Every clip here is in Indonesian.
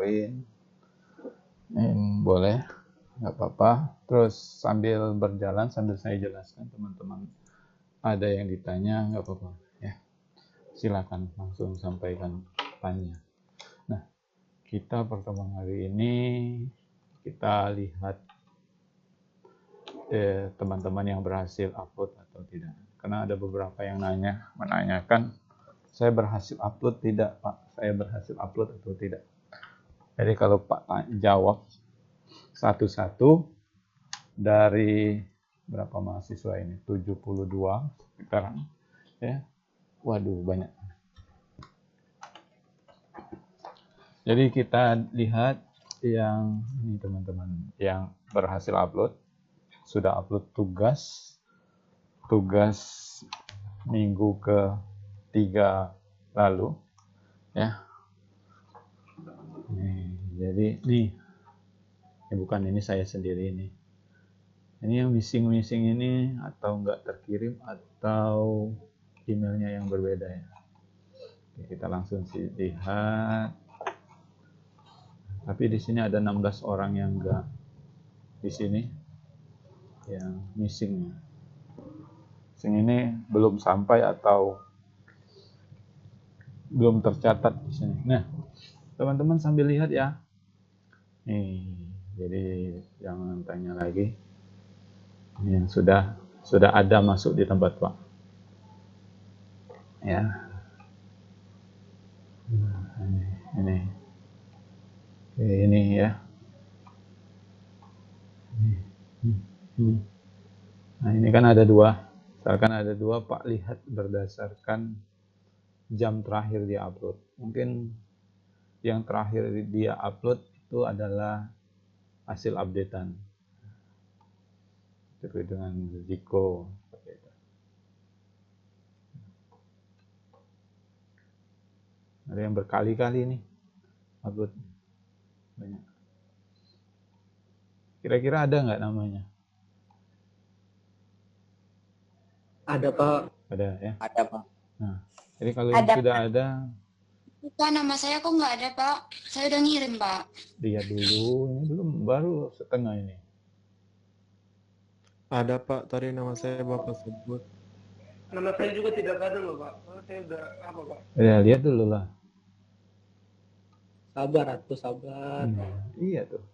dengerin. Boleh, nggak apa-apa. Terus sambil berjalan, sambil saya jelaskan, teman-teman ada yang ditanya, nggak apa-apa ya. Silakan langsung sampaikan tanya. Nah, kita pertemuan hari ini kita lihat teman-teman yang berhasil upload atau tidak. Karena ada beberapa yang menanyakan, saya berhasil upload tidak, Pak? Saya berhasil upload atau tidak? Jadi kalau Pak jawab satu-satu dari berapa mahasiswa ini? 72 sekarang. Ya. Waduh, banyak. Jadi kita lihat yang ini teman-teman, yang berhasil upload, sudah upload tugas minggu ke-3 lalu ya. Jadi ini bukan, ini saya sendiri ini yang missing ini atau enggak terkirim atau emailnya yang berbeda ya. Oke, kita langsung lihat. Tapi di sini ada 16 orang yang enggak di sini yang missing. Ini belum sampai atau belum tercatat di sini. Nah, teman-teman sambil lihat ya. Jadi jangan tanya lagi. Yang sudah ada masuk di tempat Pak. Ya. Ini ya. Nah, ini kan ada dua. Misalkan ada dua, Pak lihat berdasarkan jam terakhir dia upload. Mungkin yang terakhir dia upload itu adalah hasil updatean. Seperti dengan Ziko. Ada yang berkali-kali nih upload. Banyak. Kira-kira ada nggak namanya? Ada Pak. Ada ya? Ada Pak. Nah, jadi kalau yang sudah ada, bukan, nama saya kok nggak ada Pak. Saya udah ngirim Pak. Lihat dulu, ini belum, baru setengah ini. Ada Pak, tadi nama saya Bapak sebut. Nama saya juga tidak ada loh Pak. Saya udah apa Pak? Ya, lihat dulu lah. Sabar atuh, sabar. Iya tuh.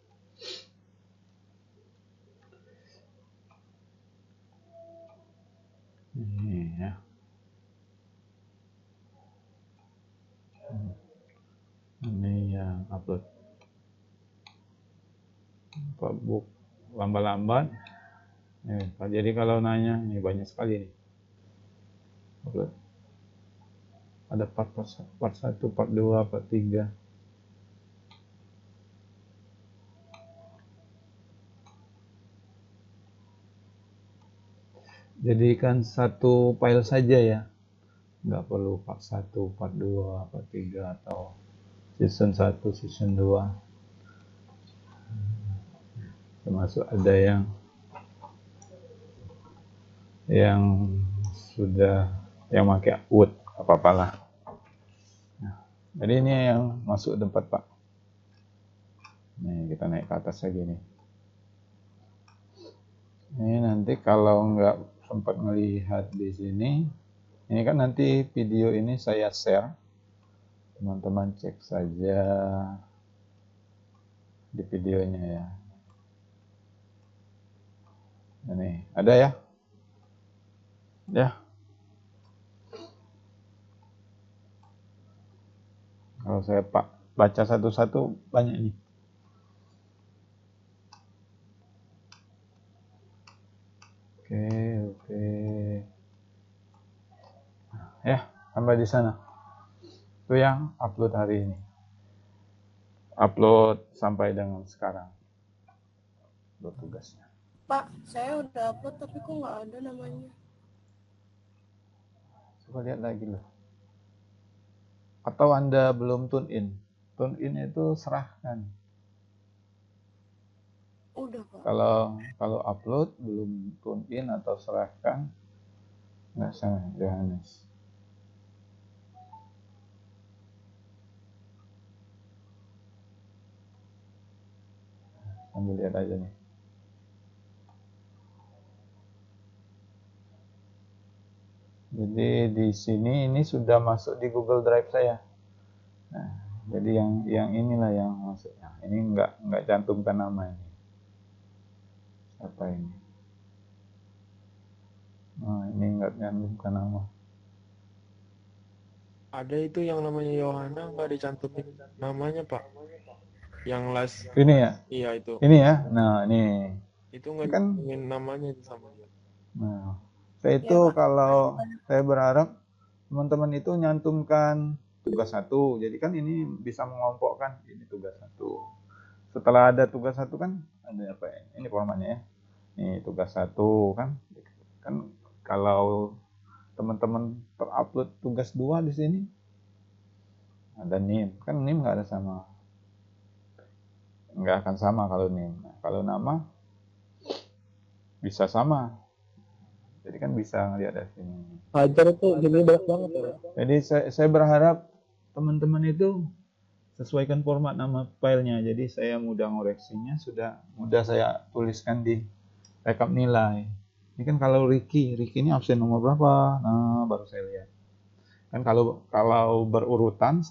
Ini ya. Ini yang upload. Pak Buk lambat-lambat. Jadi kalau nanya, ini banyak sekali nih. Upload. Ada part 1, part 2, part 3. Jadikan satu file saja ya. Nggak perlu part 1, part 2, part 3 atau season 1, season 2. Termasuk ada yang sudah yang pakai wood, apa-apalah. Nah, jadi ini yang masuk tempat Pak. Nih kita naik ke atas lagi nih. Ini nanti kalau nggak sempat melihat di sini, ini kan nanti video ini saya share. Teman-teman cek saja di videonya ya. Ini ada ya? Ya. Kalau saya baca satu-satu banyak nih. Oke. Ya, sampai di sana. Itu yang upload hari ini. Upload sampai dengan sekarang. Upload tugasnya. Pak, saya udah upload tapi kok nggak ada namanya. Coba lihat lagi loh. Atau Anda belum tune in. Tune in itu serahkan. Udah Pak. Kalau upload belum tune in atau serahkan, nggak salah Johannes. Sambil lihat aja nih. Jadi di sini ini sudah masuk di Google Drive saya. Nah, jadi yang inilah yang masuknya. Ini nggak cantumkan nama ini. Apa ini? Oh, ini nggak cantumkan nama. Ada itu yang namanya Yohana nggak dicantumin namanya Pak. Yang last Ini ya, iya itu. ini ya. Nah, ini Itu nggak kan. dicantumin namanya itu sama dia. Nah, saya Ya, itu Pak. kalau saya berharap teman-teman itu nyantumkan tugas 1. Jadi kan ini bisa mengelompokkan ini tugas 1. Setelah ada tugas 1 kan ada apa ya? Ini formatnya ya. Ini tugas 1 kan. Kan kalau teman-teman terupload tugas 2 di sini ada NIM. Kan NIM nggak ada sama. Nggak akan sama kalau NIM. Nah, kalau nama bisa sama. Jadi kan bisa ngeliat dari sini. Hajar itu jadi banyak banget ya. Jadi saya berharap teman-teman itu sesuaikan format nama filenya. Jadi saya mudah ngoreksinya, sudah mudah saya tuliskan di rekap nilai. Ini kan kalau Ricky ini absen nomor berapa? Nah, baru saya lihat. Kan kalau berurutan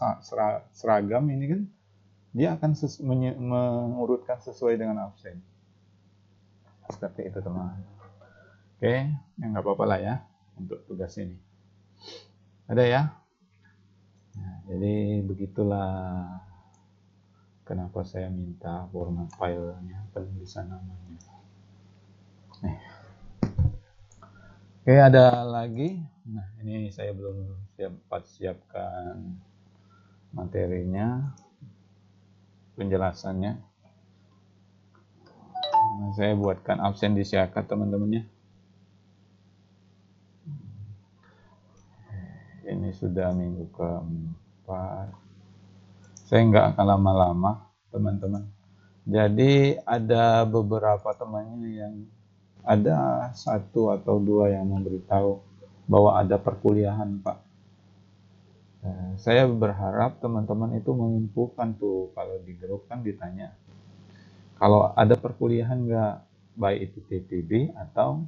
seragam ini kan dia akan mengurutkan sesuai dengan absen. Seperti itu teman. Oke, ya nggak apa-apa lah ya untuk tugas ini. Ada ya? Nah, jadi begitulah kenapa saya minta format filenya, penulisan namanya. Nih. Oke, ada lagi. Nah, ini saya belum siapkan materinya, penjelasannya. Nah, saya buatkan absen di Siakat teman-temannya. Ini sudah minggu keempat. Saya nggak akan lama-lama, teman-teman. Jadi ada beberapa temannya yang ada 1 atau 2 yang memberitahu bahwa ada perkuliahan, Pak. Saya berharap teman-teman itu menginfokan tuh, kalau di grup kan ditanya. Kalau ada perkuliahan nggak, baik itu TPB atau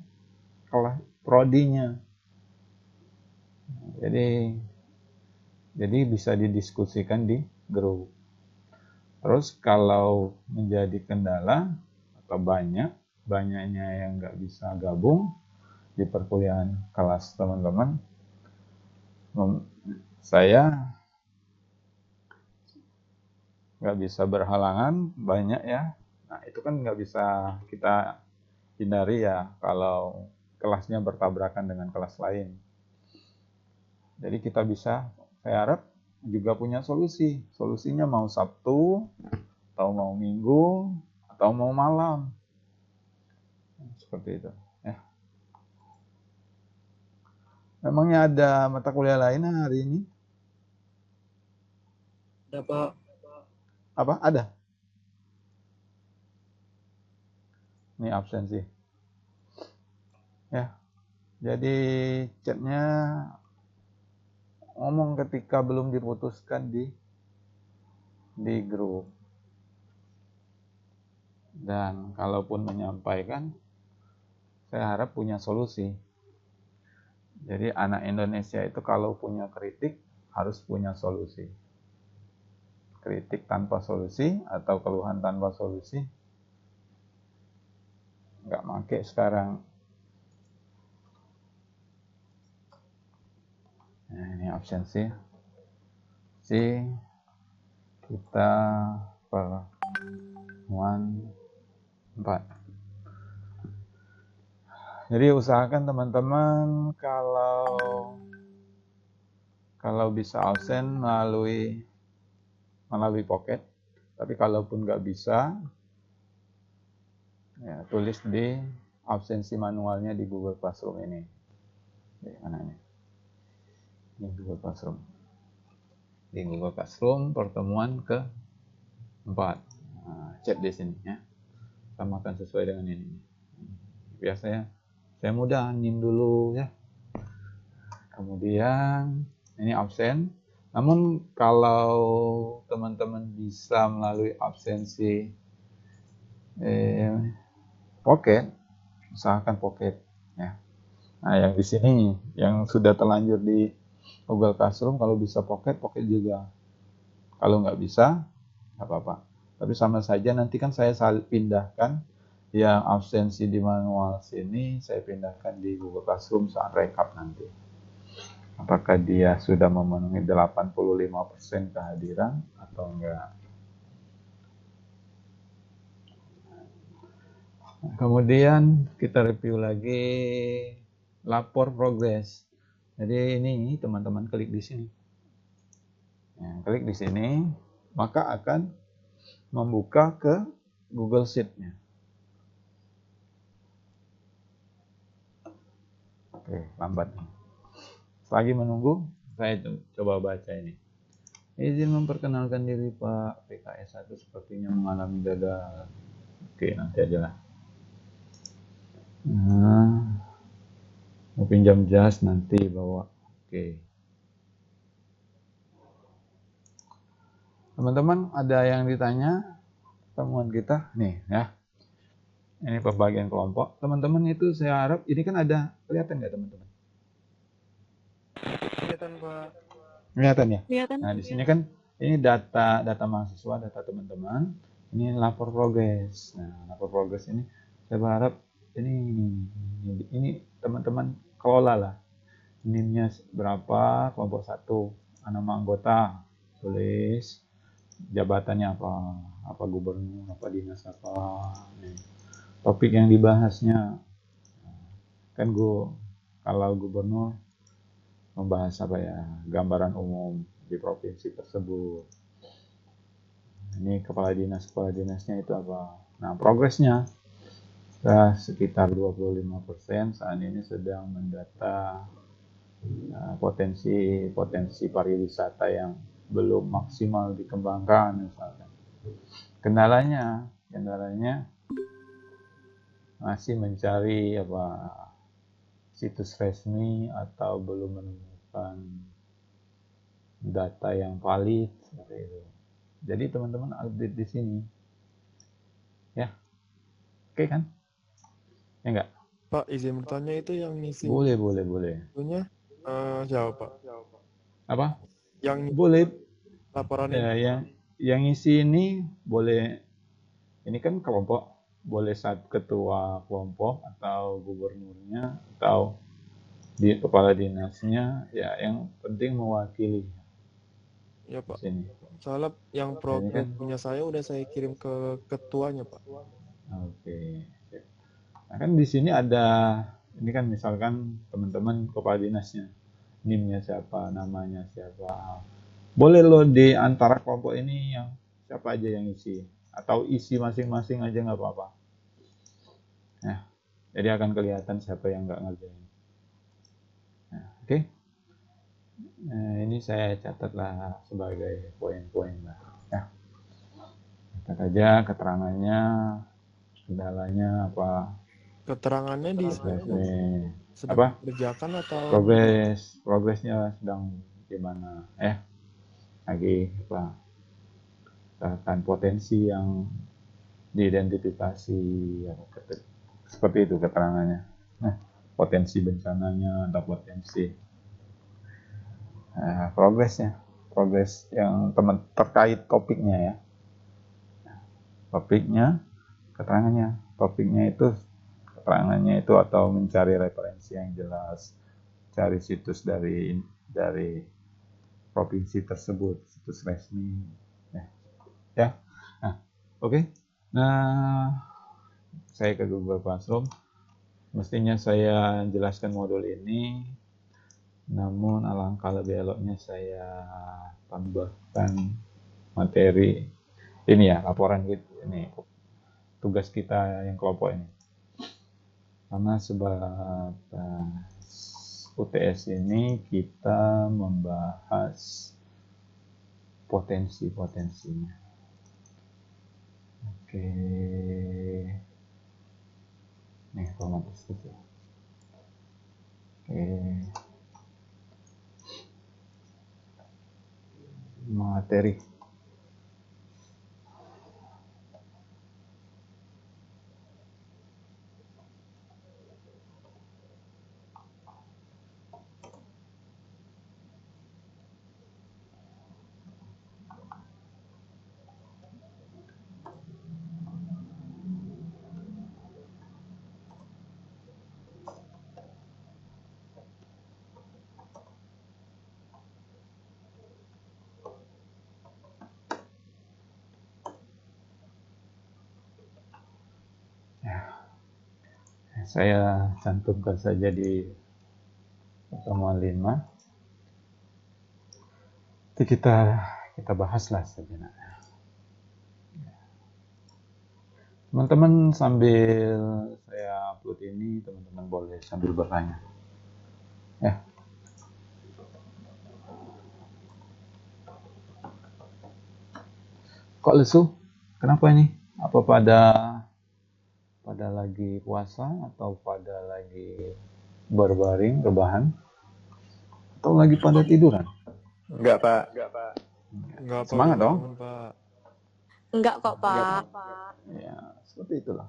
kelas prodinya. Jadi bisa didiskusikan di grup. Terus kalau menjadi kendala atau banyaknya yang nggak bisa gabung di perkuliahan kelas teman-teman, saya nggak bisa berhalangan banyak ya. Nah itu kan nggak bisa kita hindari ya kalau kelasnya bertabrakan dengan kelas lain. Jadi kita bisa, saya harap juga punya solusi. Solusinya mau Sabtu, atau mau Minggu, atau mau malam. Seperti itu. Ya. Memangnya ada mata kuliah lain hari ini? Ada Pak. Apa? Ada? Ini absensi. Ya. Jadi chatnya ngomong ketika belum diputuskan di grup. Dan kalaupun menyampaikan, saya harap punya solusi. Jadi anak Indonesia itu kalau punya kritik harus punya solusi. Kritik tanpa solusi atau keluhan tanpa solusi nggak make sekarang. Nah, ini absensi. Kita pertemuan 4. Jadi usahakan teman-teman kalau bisa absen melalui pocket. Tapi kalaupun nggak bisa, ya, tulis di absensi manualnya di Google Classroom ini. Mana ini? Di Google Classroom. Di Google Classroom pertemuan ke-4. Nah, chat di sini ya. Samakan sesuai dengan ini. Biasanya saya mudah NIM dulu ya. Kemudian ini absen. Namun kalau teman-teman bisa melalui absensi Pocket, usahakan Pocket ya. Nah, yang di sini yang sudah terlanjur di Google Classroom, kalau bisa Pocket juga. Kalau nggak bisa, nggak apa-apa. Tapi sama saja nanti kan saya pindahkan yang absensi di manual sini, saya pindahkan di Google Classroom saat rekap nanti. Apakah dia sudah memenuhi 85% kehadiran atau enggak. Kemudian kita review lagi lapor progres. Jadi ini teman-teman klik di sini. Ya, klik di sini, maka akan membuka ke Google Sheet-nya. Oke, lambat nih. Selagi menunggu, saya coba baca ini. Izin memperkenalkan diri Pak, PKS 1 sepertinya mengalami gagal. Oke, nanti aja lah. Nah, mau pinjam jas nanti bawa. Oke. Teman-teman, ada yang ditanya temuan kita nih ya. Ini pembagian kelompok. Teman-teman itu saya harap ini kan ada kelihatan nggak teman-teman? Kelihatan Pak. Kelihatan ya? Kelihatan. Nah, di sini kan ini data mahasiswa, data teman-teman. Ini lapor progres. Nah, lapor progres ini saya berharap ini teman-teman kelola lah. NIM-nya berapa, kelompok 1, nama anggota, tulis jabatannya apa gubernur, apa dinas apa. Nih. Topik yang dibahasnya kan kalau gubernur membahas apa ya, gambaran umum di provinsi tersebut. Ini kepala dinasnya itu apa. Nah, progresnya sekitar 25% saat ini sedang mendata potensi pariwisata yang belum maksimal dikembangkan misalkan. Kendalanya masih mencari situs resmi atau belum menemukan data yang valid seperti itu. Jadi teman-teman update di sini. Ya. Oke kan? Ya enggak? Pak, izin bertanya itu yang ngisi Boleh. itunya siapa Pak? Apa? Yang Boleh. laporan Ya, ini. yang ngisi ini boleh, ini kan kelompok, boleh ketua kelompok atau gubernurnya atau kepala dinasnya, ya yang penting mewakili Ya di Pak. sini. Soalnya yang Nah, ini kan, progres punya saya udah saya kirim ke ketuanya Pak. oke. Nah kan di sini ada, ini kan misalkan teman-teman kepala dinasnya, NIM-nya siapa, namanya siapa. Boleh loh di antara kelompok ini yang siapa aja yang isi, atau isi masing-masing aja nggak apa-apa. Nah, jadi akan kelihatan siapa yang nggak ngerjain. Nah, oke. Nah, ini saya catatlah sebagai poin-poin lah. Ya, catat aja keterangannya, kendalanya apa, Keterangannya di saya sedang apa, dikerjakan atau progresnya sedang gimana, lagi apa, misalkan potensi yang diidentifikasi, ya, seperti itu keterangannya. Nah, potensi bencananya atau potensi progres yang teman terkait topiknya ya. Topiknya, keterangannya itu atau mencari referensi yang jelas, cari situs dari provinsi tersebut, situs resmi. Ya. Nah, oke. Nah, saya ke Google Classroom. Mestinya saya jelaskan modul ini, namun alangkah lebih eloknya saya tambahkan materi ini ya, laporan gitu ini, tugas kita yang kelompok ini. Karena sebatas UTS ini kita membahas potensi-potensinya. Oke. Nih, otomatis gitu. Oke. Materi. saya cantumkan saja di pertemuan 5. Nanti kita bahaslah sejenak. Teman-teman, sambil saya upload ini, teman-teman boleh sambil bertanya. Ya. Kok lesu? Kenapa ini? Apa pada lagi puasa atau pada lagi berbaring, rebahan? Atau lagi pada tiduran? Enggak, Pak. Enggak, Pak. Semangat udah dong. bangun, Pak. Enggak kok, Pak. Ya, seperti itulah.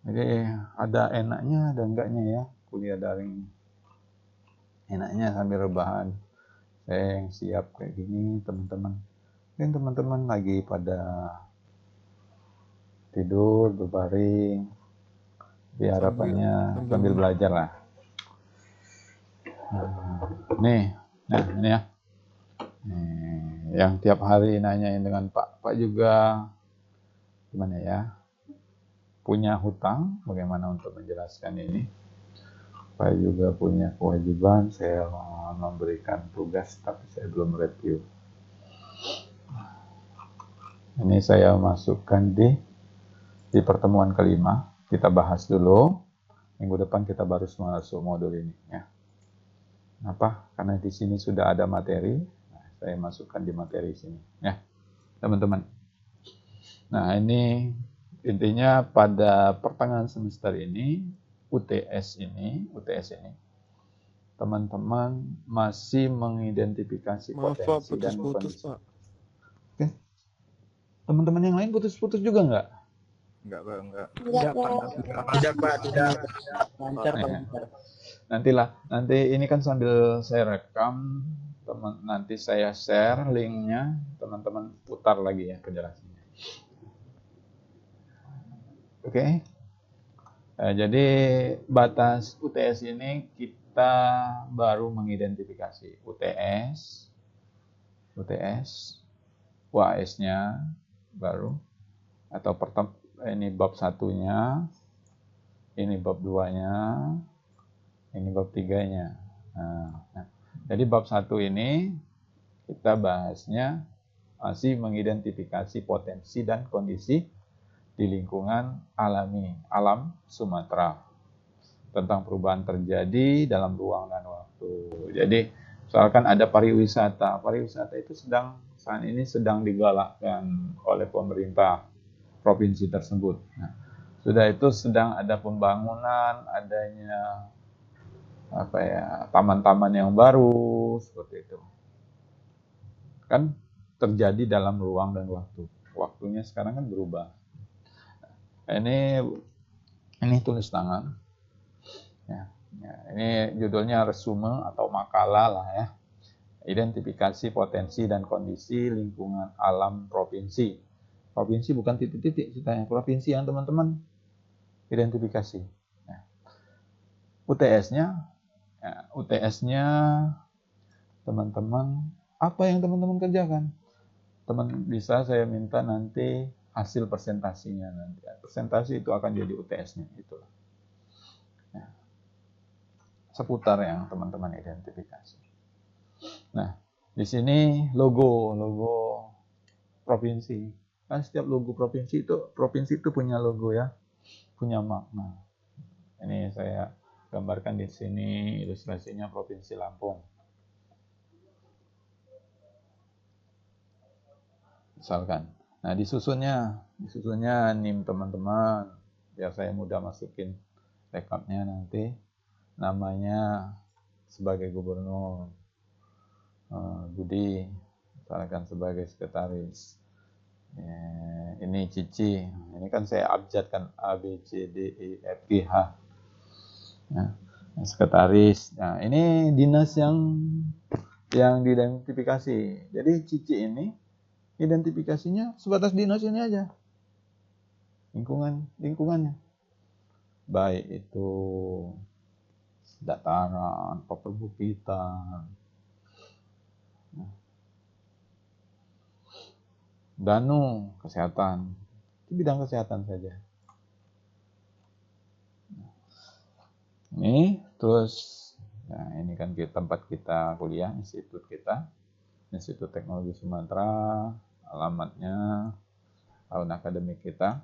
Jadi ada enaknya, ada enggaknya ya kuliah daring. Enaknya sambil rebahan. Saya yang siap kayak gini, teman-teman. Mungkin teman-teman lagi pada tidur, berbaring. Tapi harapannya sambil belajar lah. Nih, nah ini ya. Nih, yang tiap hari nanyain dengan Pak juga gimana ya? Punya hutang, bagaimana untuk menjelaskan ini? Pak juga punya kewajiban, saya memberikan tugas tapi saya belum review. Ini saya masukkan di pertemuan kelima. Kita bahas dulu. Minggu depan kita baru masuk modul ini ya. Kenapa? Karena di sini sudah ada materi. Nah, saya masukkan di materi sini ya, teman-teman. Nah, ini intinya pada pertengahan semester ini, UTS ini, teman-teman masih mengidentifikasi Maaf, Pak. potensi dan Putus-putus, kondisi. Pak. Oke. Teman-teman yang lain putus-putus juga nggak? Enggak, Pak. Enggak. Enggak kok. Tidak Pak, tidak. Lancar, Pak. Lancar. Nanti ini kan sambil saya rekam, nanti saya share linknya, teman-teman putar lagi ya penjelasannya. Oke. Jadi batas UTS ini kita baru mengidentifikasi UTS, UAS-nya baru, atau ini bab 1-nya, ini bab 2-nya, ini bab 3-nya. Nah, jadi bab 1 ini kita bahasnya masih mengidentifikasi potensi dan kondisi di lingkungan alam Sumatera tentang perubahan terjadi dalam ruang dan waktu. Jadi misalkan ada pariwisata itu saat ini sedang digalakkan oleh pemerintah provinsi tersebut. Nah, sudah itu sedang ada pembangunan, adanya taman-taman yang baru seperti itu. Kan terjadi dalam ruang dan waktu. Waktunya sekarang kan berubah. Ini tulis tangan. Ya, ini judulnya resume atau makalah lah ya. Identifikasi potensi dan kondisi lingkungan alam provinsi. Provinsi bukan titik-titik ceritanya, provinsi yang teman-teman identifikasi. Ya. UTS-nya teman-teman, apa yang teman-teman kerjakan? Bisa saya minta nanti hasil presentasinya nanti. Presentasi itu akan jadi UTS-nya itulah. Ya. Seputar yang teman-teman identifikasi. Nah, di sini logo provinsi. Kan setiap logo provinsi itu punya logo ya, punya makna. Ini saya gambarkan di sini ilustrasinya Provinsi Lampung. Misalkan. Nah, disusunnya NIM teman-teman, biar saya mudah masukin rekapnya nanti. Namanya sebagai gubernur, Budi, misalkan sebagai sekretaris. Ini Cici, ini kan saya abjadkan A, B, C, D, E, F, G, H. Nah, sekretaris. Nah, ini dinas yang diidentifikasi. Jadi Cici ini identifikasinya sebatas dinas ini aja. Lingkungannya. Baik itu dataran, perbukitan, Danu, kesehatan. Itu bidang kesehatan saja. Ini terus, nah ini kan tempat kita kuliah, institut kita, Institut Teknologi Sumatera, alamatnya, tahun akademik kita.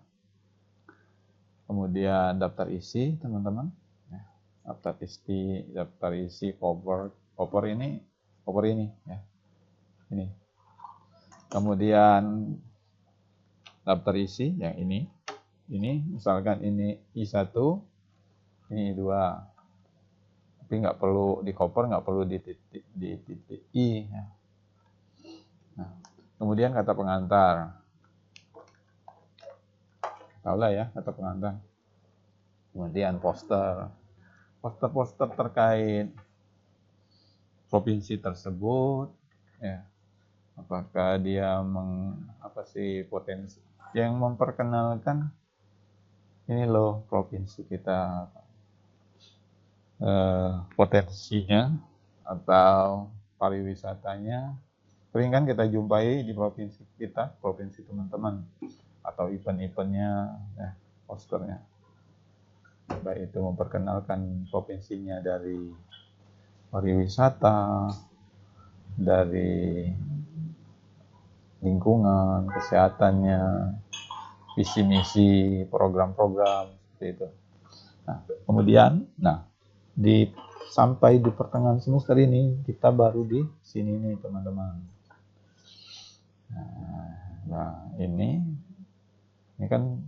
Kemudian daftar isi teman-teman, daftar isi cover ini ya, ini. Kemudian daftar isi yang ini misalkan ini I1, ini I2, tapi nggak perlu di cover, nggak perlu di titik I ya. Nah, kemudian kata pengantar, tahulah ya kata pengantar. Kemudian poster terkait provinsi tersebut ya, apakah dia potensi yang memperkenalkan ini loh provinsi kita, potensinya atau pariwisatanya sering kan kita jumpai di provinsi kita, provinsi teman-teman, atau event-eventnya ya, posternya, baik itu memperkenalkan provinsinya dari pariwisata, dari lingkungan, kesehatannya, visi misi, program-program seperti itu. Nah, kemudian, sampai di pertengahan semester ini kita baru di sini nih teman-teman. Nah, ini kan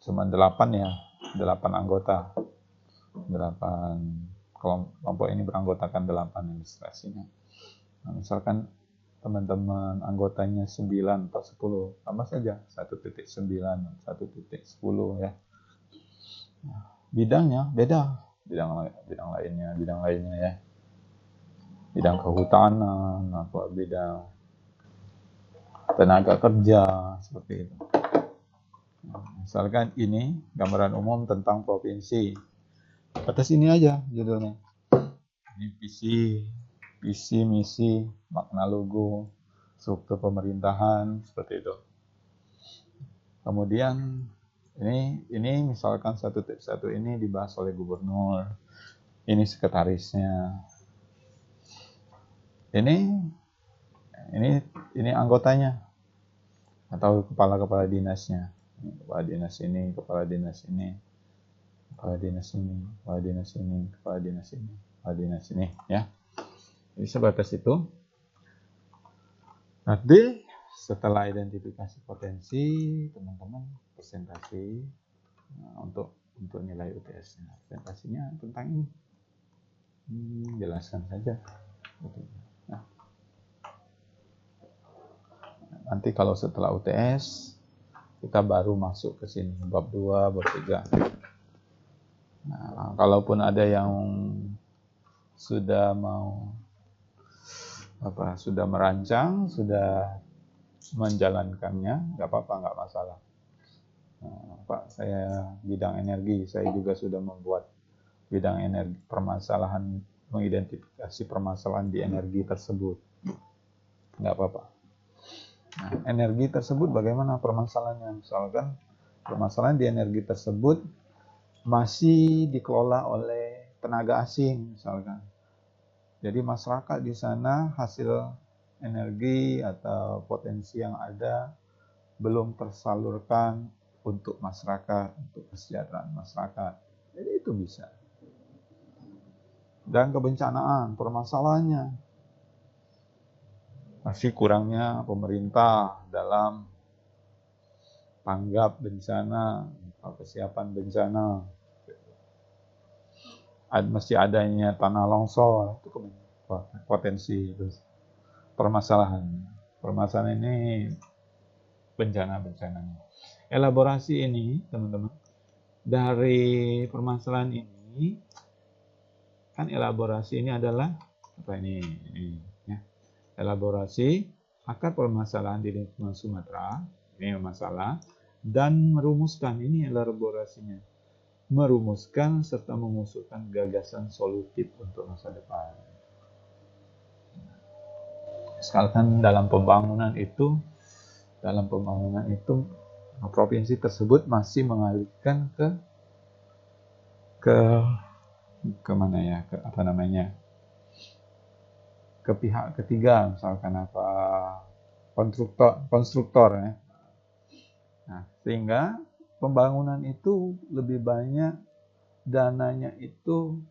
cuma 8 ya, 8 anggota. 8 kelompok ini beranggotakan 8 administrasinya. Nah, misalkan teman-teman anggotanya 9 atau 10, sama saja 1.9, 1.10 ya. Nah, bidangnya beda, bidang lainnya ya. Bidang kehutanan, bidang tenaga kerja, seperti itu. Nah, misalkan ini gambaran umum tentang provinsi. Atas ini aja judulnya. Ini visi, misi, makna logo, struktur pemerintahan, seperti itu. Kemudian ini misalkan 1.1 ini dibahas oleh gubernur. Ini sekretarisnya. Ini anggotanya atau kepala dinasnya. Kepala dinas ini, kepala dinas ini, kepala dinas ini, kepala dinas ini, kepala dinas ini, kepala dinas ini ya. Jadi sebatas itu. Nanti setelah identifikasi potensi, teman-teman presentasi untuk nilai UTS-nya. Presentasinya tentang ini. Jelaskan saja. Nah, nanti kalau setelah UTS kita baru masuk ke sini bab 2, bab 3. Nah, kalaupun ada yang sudah sudah merancang, sudah menjalankannya, nggak apa-apa, nggak masalah. Nah, Pak, saya bidang energi, saya juga sudah membuat bidang energi, mengidentifikasi permasalahan di energi tersebut, nggak apa-apa. Nah, energi tersebut bagaimana permasalahannya? Misalkan permasalahan di energi tersebut masih dikelola oleh tenaga asing, misalkan. Jadi masyarakat di sana hasil energi atau potensi yang ada belum tersalurkan untuk masyarakat, untuk kesejahteraan masyarakat. Jadi itu bisa. Dan kebencanaan, permasalahannya masih kurangnya pemerintah dalam tanggap bencana, kesiapan bencana. Mesti adanya tanah longsor, itu potensi permasalahan. Permasalahan ini bencana-bencananya. Elaborasi ini, teman-teman, dari permasalahan ini, kan elaborasi ini adalah apa ini ya. Elaborasi akar permasalahan di lingkungan Sumatera, ini masalah, dan merumuskan, ini elaborasinya, merumuskan serta mengusulkan gagasan solutif untuk masa depan. Misalkan dalam pembangunan itu provinsi tersebut masih mengalihkan ke kemana ya, ke apa namanya, ke pihak ketiga, misalkan apa, konstruktor ya. Nah, sehingga pembangunan itu lebih banyak dananya itu,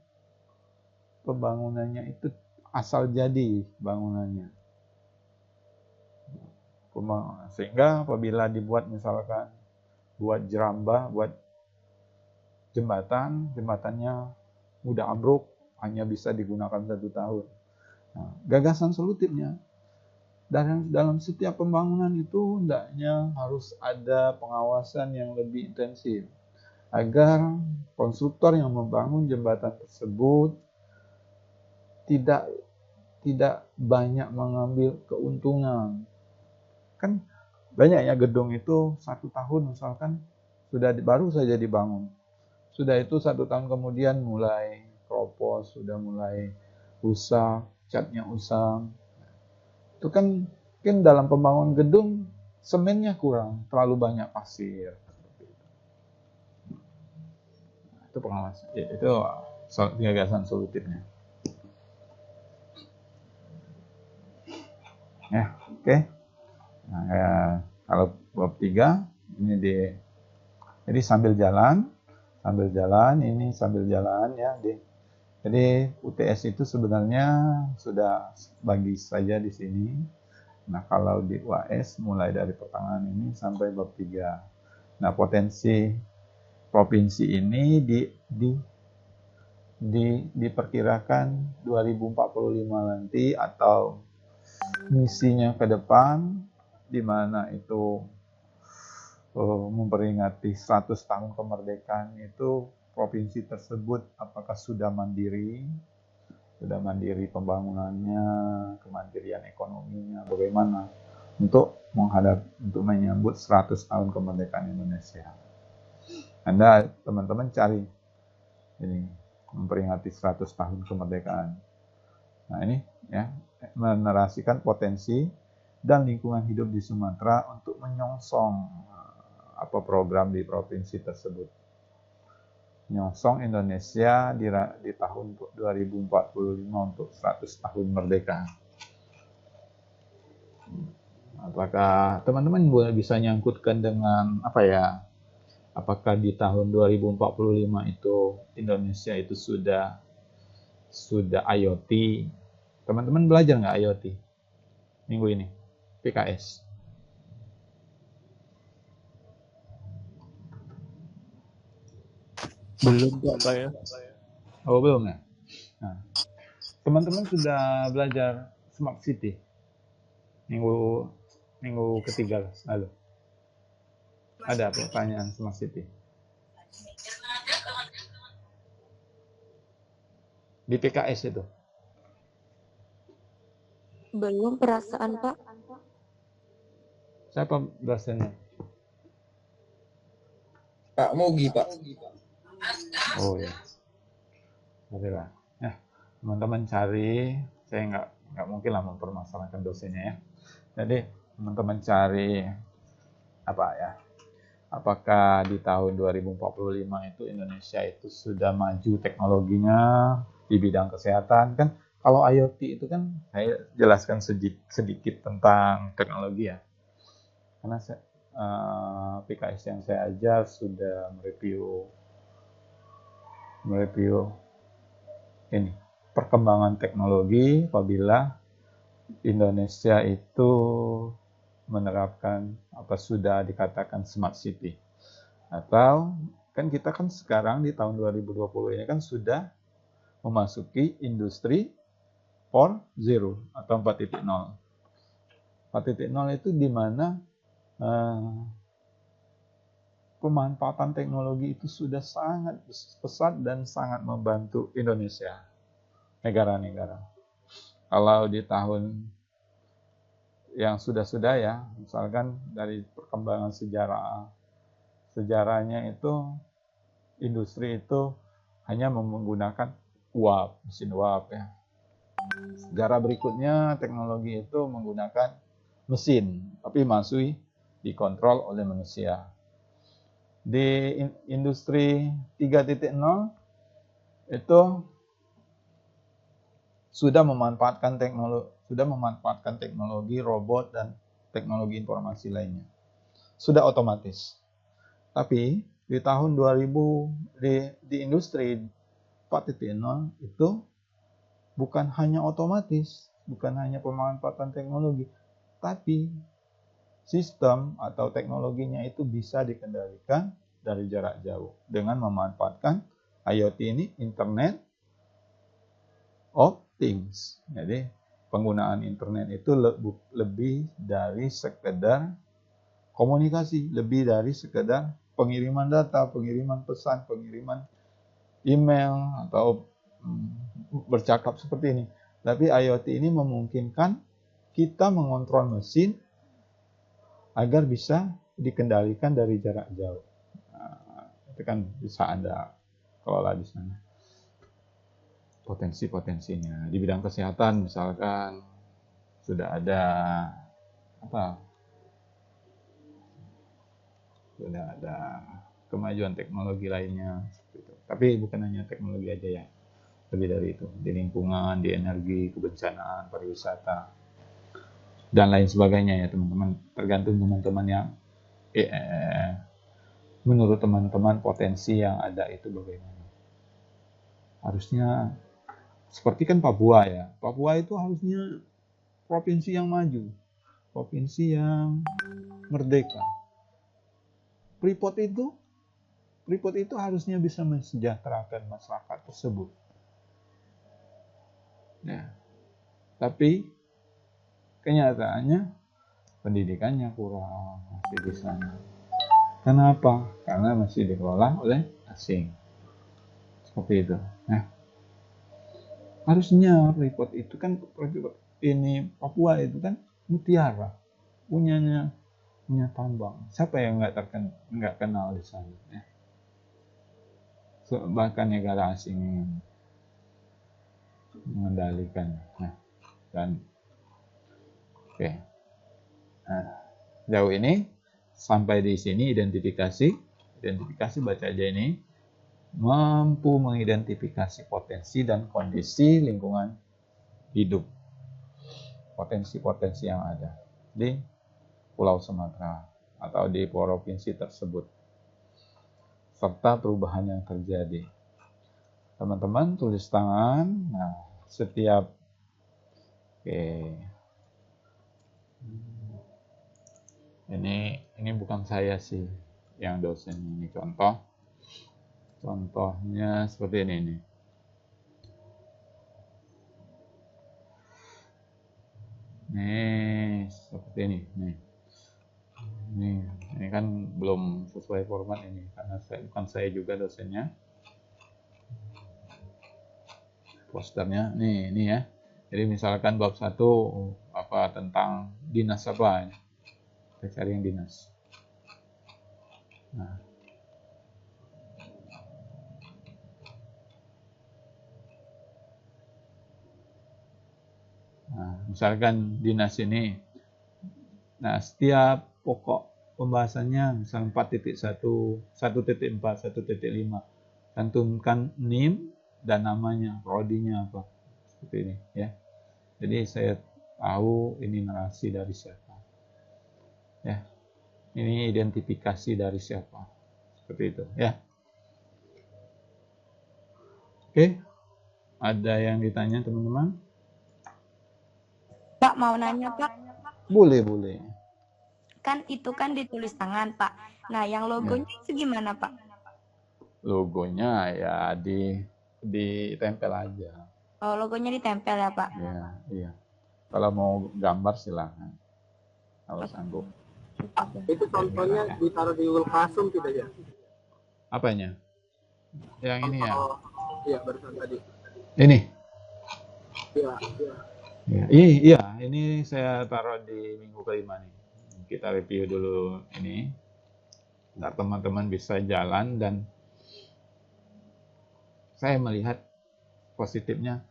pembangunannya itu asal jadi bangunannya. Sehingga apabila dibuat misalkan buat jerambah, buat jembatannya mudah ambruk, hanya bisa digunakan 1 tahun. Nah, gagasan solutifnya, dalam setiap pembangunan itu hendaknya harus ada pengawasan yang lebih intensif agar konstruktor yang membangun jembatan tersebut tidak banyak mengambil keuntungan. Kan banyak ya gedung itu 1 tahun misalkan baru saja dibangun. Sudah itu 1 tahun kemudian mulai keropos, sudah mulai rusak, catnya usang. Itu kan dalam pembangunan gedung semennya kurang, terlalu banyak pasir. Itu pengawasan. Itu gagasan solutifnya. Ya, oke. Nah, ya, kalau bab 3 ini jadi sambil jalan ya. Jadi UTS itu sebenarnya sudah bagi saja di sini. Nah, kalau di UAS mulai dari pertengahan ini sampai bab 3. Nah, potensi provinsi ini diperkirakan 2045 nanti, atau misinya ke depan di mana itu memperingati 100 tahun kemerdekaan itu, provinsi tersebut apakah sudah mandiri pembangunannya, kemandirian ekonominya bagaimana untuk menyambut 100 tahun kemerdekaan Indonesia. Anda teman-teman cari ini memperingati 100 tahun kemerdekaan. Nah, ini ya menarasikan potensi dan lingkungan hidup di Sumatera untuk menyongsong program di provinsi tersebut. Menyongsong Indonesia di tahun 2045 untuk 100 tahun merdeka. Apakah teman-teman bisa nyangkutkan dengan apakah di tahun 2045 itu Indonesia itu sudah IoT? Teman-teman belajar nggak IoT minggu ini? PKS. Belum Pak ya. Oh, belum ya? Nah, teman-teman sudah belajar Smart City minggu ketiga lalu. Ada pertanyaan Smart City? Di PKS itu? Belum perasaan, Pak. Siapa dosennya? Pak Mogi, Pak. Oh ya. Baiklah. Ya, teman-teman cari, saya nggak mungkin lah mempermasalahkan dosennya ya. Jadi teman-teman cari apakah di tahun 2045 itu Indonesia itu sudah maju teknologinya di bidang kesehatan. Kan kalau IoT itu kan saya jelaskan sedikit tentang teknologi ya. Karena PKS yang saya ajar sudah mereview ini perkembangan teknologi apabila Indonesia itu menerapkan sudah dikatakan smart city, atau kan kita kan sekarang di tahun 2020 ini kan sudah memasuki industri 4.0 atau 4.0. 4.0 itu di mana pemanfaatan teknologi itu sudah sangat pesat dan sangat membantu Indonesia, negara-negara. Kalau di tahun yang sudah ya, misalkan dari perkembangan sejarahnya itu, industri itu hanya menggunakan mesin uap ya. Sejarah berikutnya teknologi itu menggunakan mesin, tapi masih dikontrol oleh manusia. Di industri 3.0 itu sudah memanfaatkan teknologi robot dan teknologi informasi lainnya. Sudah otomatis. Tapi di tahun 2000 di industri 4.0 itu bukan hanya otomatis, bukan hanya pemanfaatan teknologi, tapi sistem atau teknologinya itu bisa dikendalikan dari jarak jauh dengan memanfaatkan IoT ini, Internet of Things. Jadi penggunaan internet itu lebih dari sekedar komunikasi, lebih dari sekedar pengiriman data, pengiriman pesan, pengiriman email atau bercakap seperti ini. Tapi IoT ini memungkinkan kita mengontrol mesin agar bisa dikendalikan dari jarak jauh. Nah, itu kan bisa Anda kelola di sana. Potensi-potensinya di bidang kesehatan misalkan sudah ada kemajuan teknologi lainnya gitu. Tapi bukan hanya teknologi aja ya, lebih dari itu, di lingkungan, di energi, kebencanaan, pariwisata dan lain sebagainya ya teman-teman. Tergantung teman-teman yang menurut teman-teman potensi yang ada itu bagaimana. Harusnya seperti kan Papua ya. Papua itu harusnya provinsi yang maju, provinsi yang merdeka. Freeport itu harusnya bisa mensejahterakan masyarakat tersebut. Nah, tapi kenyataannya pendidikannya kurang masih di sana. Kenapa? Karena masih dikelola oleh asing. Seperti itu. Nah, harusnya Freeport itu kan ini Papua itu kan mutiara, punya tambang. Siapa yang nggak kenal di sana? Ya. Bahkan negara asing mengendalikan. Nah, dan oke. Nah, jauh ini sampai di sini identifikasi baca aja ini mampu mengidentifikasi potensi dan kondisi lingkungan hidup, potensi-potensi yang ada di Pulau Sumatera atau di provinsi tersebut, serta perubahan yang terjadi. Teman-teman tulis tangan. Nah, setiap ini bukan saya sih yang dosen ini, contohnya seperti ini nih. Nih, seperti ini nih. Ini kan belum sesuai format ini karena bukan saya juga dosennya. Posternya ini ya. Jadi misalkan bab 1 tentang dinas apa? Kita cari yang dinas. Nah, misalkan dinas ini. Nah, setiap pokok pembahasannya misal 4.1, 1.4, 1.5 cantumkan NIM dan namanya, prodinya apa. Seperti ini ya. Jadi saya tahu ini narasi dari siapa. Ya. Ini identifikasi dari siapa. Seperti itu ya. Oke. Ada yang ditanya teman-teman? Pak, mau nanya, Pak. Boleh. Kan itu kan ditulis tangan, Pak. Nah, yang logonya itu gimana, Pak? Logonya ya ditempel aja. Oh, logonya ditempel ya, Pak? Iya. Kalau mau gambar silakan. Kalau sanggup. Itu contohnya ditaruh di Google Classroom tidak ya? Apanya? Yang ini ya? Iya, barusan tadi. Ini? Iya. Iya, ini saya taruh di minggu kelima nih. Kita review dulu ini. Nah, teman-teman bisa jalan dan saya melihat positifnya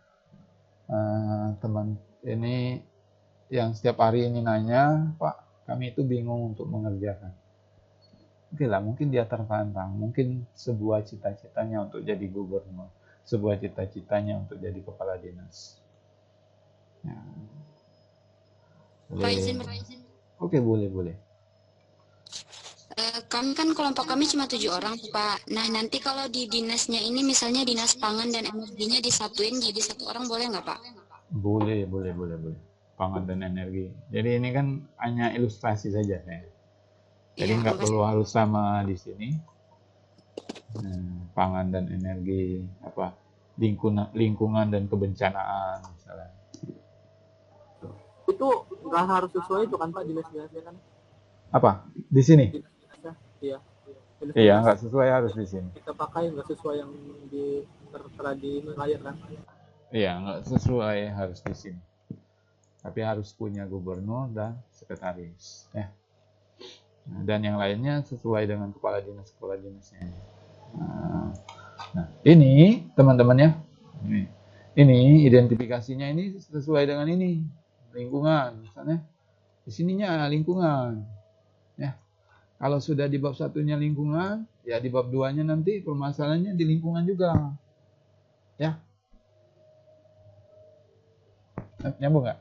teman ini yang setiap hari ini nanya, Pak, kami itu bingung untuk mengerjakan. Oke lah, mungkin dia tertantang, mungkin sebuah cita-citanya untuk jadi gubernur. sebuah cita-citanya untuk jadi kepala dinas. Ya. Pak izin Oke, boleh. kami kan kelompok kami cuma 7 orang Pak. Nah nanti kalau di dinasnya ini misalnya dinas pangan dan energinya disatuin jadi 1 orang boleh nggak Pak? Boleh. Pangan dan energi. Jadi ini kan hanya ilustrasi saja ya. Jadi Iya, nggak makasih. perlu harus sama di sini. Pangan dan energi, lingkungan dan kebencanaan misalnya. Itu nggak harus sesuai itu kan Pak dinas-dinasnya kan? Apa? Di sini? Dinas-dinasnya, iya. Iya, nggak sesuai harus di sini. Kita pakai nggak sesuai yang tertera di layar kan? Iya, nggak sesuai harus di sini. Tapi harus punya gubernur dan sekretaris, ya. Dan yang lainnya sesuai dengan kepala dinasnya. Nah, ini teman-temannya, ini identifikasinya ini sesuai dengan ini lingkungan, misalnya di sininya lingkungan, ya. Kalau sudah di bab satunya lingkungan, ya di bab 2-nya nanti permasalahannya di lingkungan juga, ya. Nyambung nggak?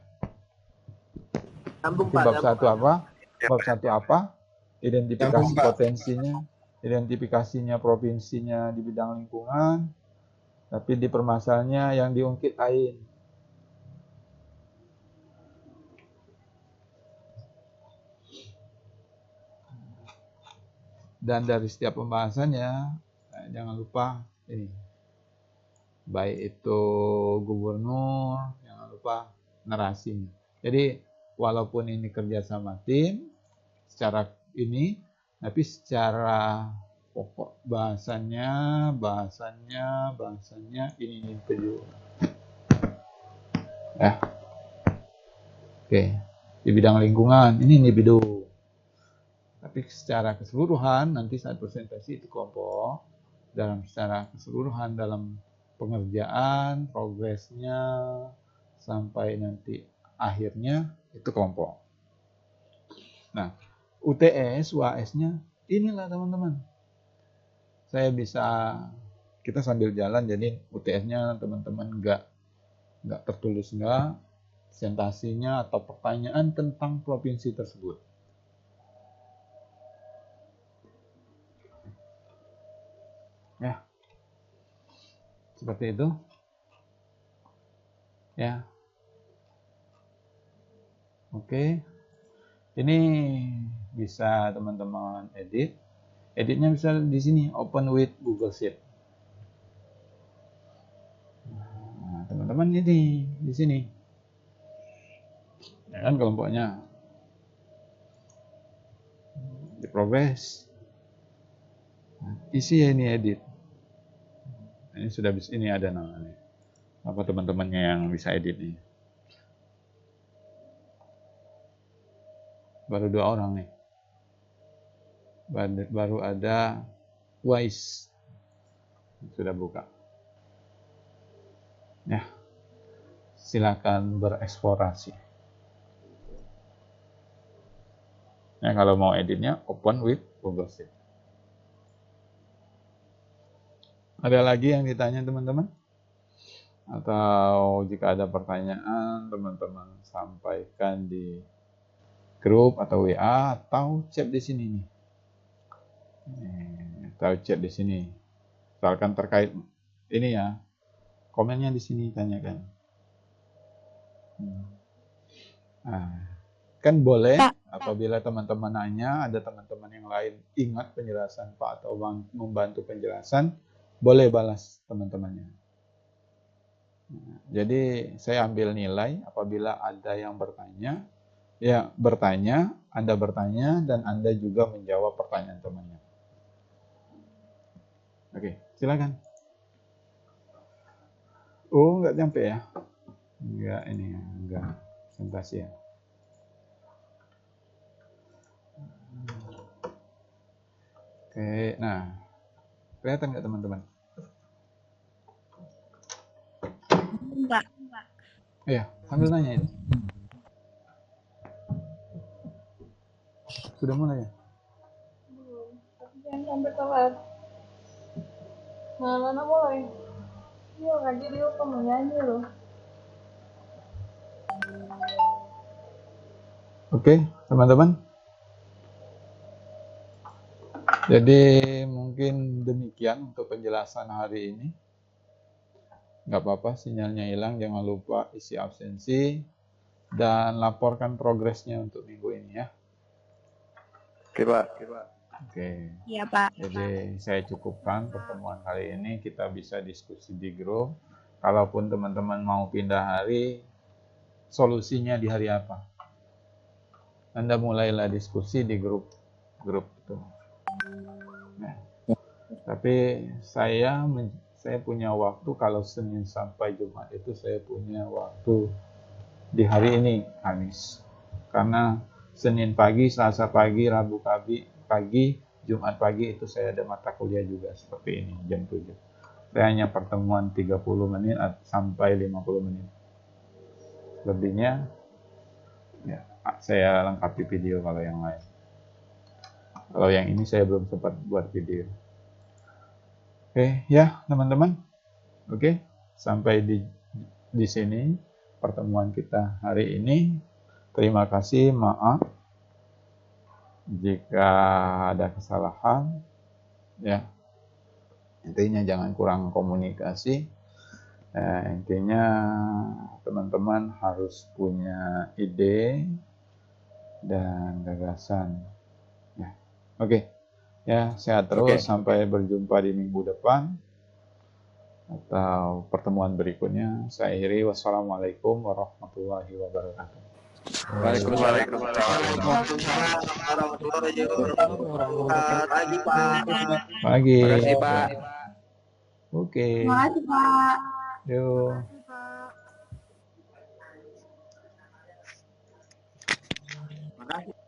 Nyambung Di Pak. bab 1 apa? Bab 1 apa? Identifikasi potensinya, identifikasinya provinsinya di bidang lingkungan, tapi di permasalahannya yang diungkit lain. Dan dari setiap pembahasannya, jangan lupa ini, baik itu gubernur, jangan lupa narasinya. Jadi walaupun ini kerja sama tim secara ini, tapi secara pokok bahasanya ini individu. Ya. Oke. Di bidang lingkungan ini individu. Tapi secara keseluruhan nanti saat presentasi itu kelompok, secara keseluruhan dalam pengerjaan, progresnya sampai nanti akhirnya itu kelompok. Nah, UTS, UAS-nya inilah teman-teman. Kita sambil jalan, jadi UTS-nya teman-teman nggak tertulis nggak, presentasinya atau pertanyaan tentang provinsi tersebut. Ya, seperti itu. Ya, oke. Ini bisa teman-teman edit. Editnya bisa di sini, open with Google Sheet. Nah, teman-teman ini di sini. Ya kan kelompoknya. Di progress. Nah, isi ini edit. Ini sudah bisa, ini ada namanya. Apa teman-temannya yang bisa edit nih? Baru 2 orang nih. Baru ada Wise. Sudah buka. Ya. Silakan bereksplorasi. Ya, kalau mau editnya open with Google Sheet. Ada lagi yang ditanya teman-teman? Atau jika ada pertanyaan, teman-teman sampaikan di grup atau WA atau chat di sini nih. Atau chat di sini. Misalkan terkait ini ya, komennya di sini tanyakan. Nah, kan boleh apabila teman-teman nanya, ada teman-teman yang lain ingat penjelasan Pak atau membantu penjelasan, boleh balas teman-temannya. Jadi saya ambil nilai apabila ada yang bertanya, ya bertanya, Anda bertanya dan Anda juga menjawab pertanyaan temannya. Oke, silakan. Oh, nggak nyampe ya? Enggak presentasi ya. Oke, nah kelihatan nggak teman-teman? Enggak. Iya, sambil nanya itu. Sudah mulai ya? Belum, tapi jangan sampai telat. Nah, Lana mulai. Iya, lagi Rio kamu nyanyi loh. Oke, teman-teman. Jadi mungkin demikian untuk penjelasan hari ini. Nggak apa-apa, sinyalnya hilang. Jangan lupa isi absensi dan laporkan progresnya untuk minggu ini ya. Oke, Pak. Oke. Iya, Pak. Jadi saya cukupkan pertemuan kali ini. Kita bisa diskusi di grup. Kalaupun teman-teman mau pindah hari, solusinya di hari apa? Anda mulailah diskusi di grup itu. Nah, tapi saya punya waktu kalau Senin sampai Jumat itu saya punya waktu di hari ini, Kamis. Karena Senin pagi, Selasa pagi, Rabu pagi, Jumat pagi itu saya ada mata kuliah juga seperti ini, jam 7. Saya hanya pertemuan 30 menit sampai 50 menit. Lebihnya ya, saya lengkapi video kalau yang lain. Kalau yang ini saya belum sempat buat video. Oke, ya teman-teman. Oke, sampai di sini pertemuan kita hari ini. Terima kasih, maaf jika ada kesalahan. Ya, intinya jangan kurang komunikasi. Intinya teman-teman harus punya ide dan gagasan. Ya, oke. Ya, sehat terus sampai berjumpa di minggu depan atau pertemuan berikutnya. Saya akhiri, wassalamualaikum warahmatullahi wabarakatuh. Waalaikumsalam warahmatullahi wabarakatuh. Pagi, Pak. Pagi. Terima kasih, Pak. Oke. Terima kasih, Pak. Yuk. Terima kasih, Pak. Makasih.